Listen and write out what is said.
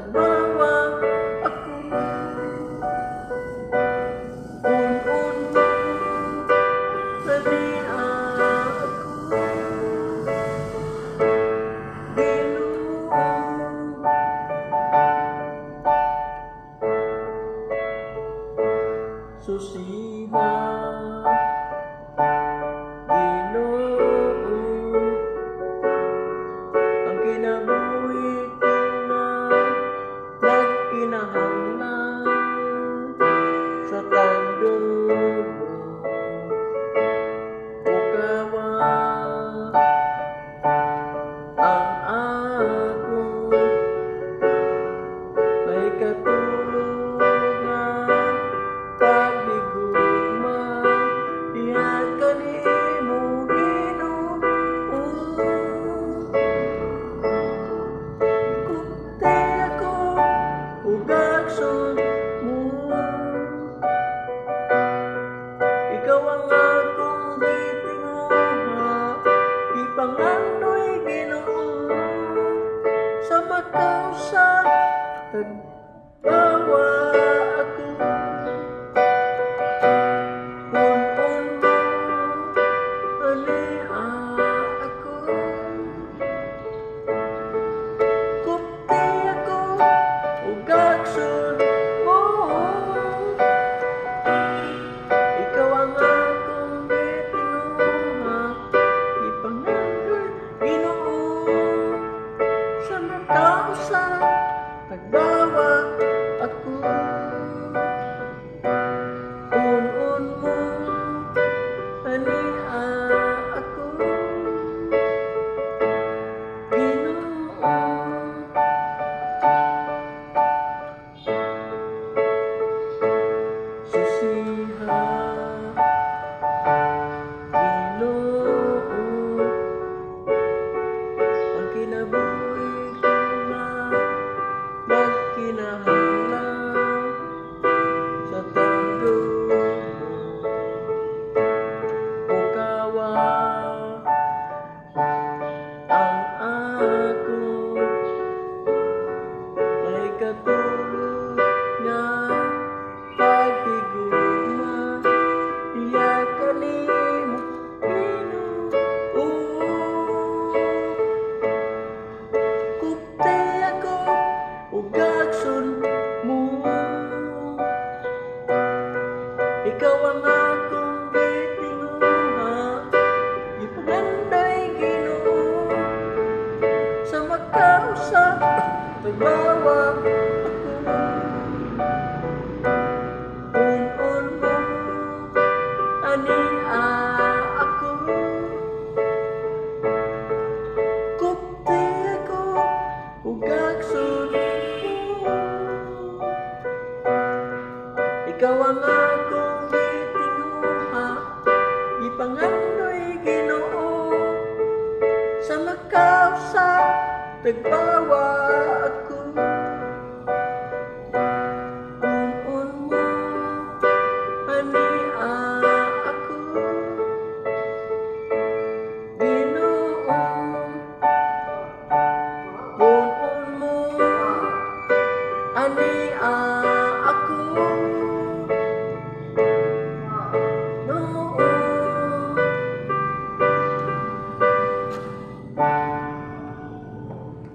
tagbawa ako. Un-un mo naniya ako. Ginoo susiha kinabuhi ko na nagkinahanglan sa tandog mo. Ukawa ang ako may katulog na paghigugma. Diyan kanimo ikaw ang akong gitinguha, ipangano'y Ginoo sa makausa tagbawa ako. Un-un mo aniya ako. Kupti ako ug agsun mo. Ikaw ang akong gitinguha, ipangano'y Ginoo sa makausa tagbawa ako. Un-un mo aniya ako. Ginoo susiha kinabuhi ko na nagkinahanglan sa tandog mo. Ukawa ang ako may katulog nga paghigugma. Diyan kanimo ikaw ang akong gitinguha, ipangano'y Ginoo sa makausa tagbawa ako. Un-un mo aniya ako. Kupti ako ug agsun mo. Ikaw ang akong gitinguha, ipangano'y Ginoo sa makausa tagbawa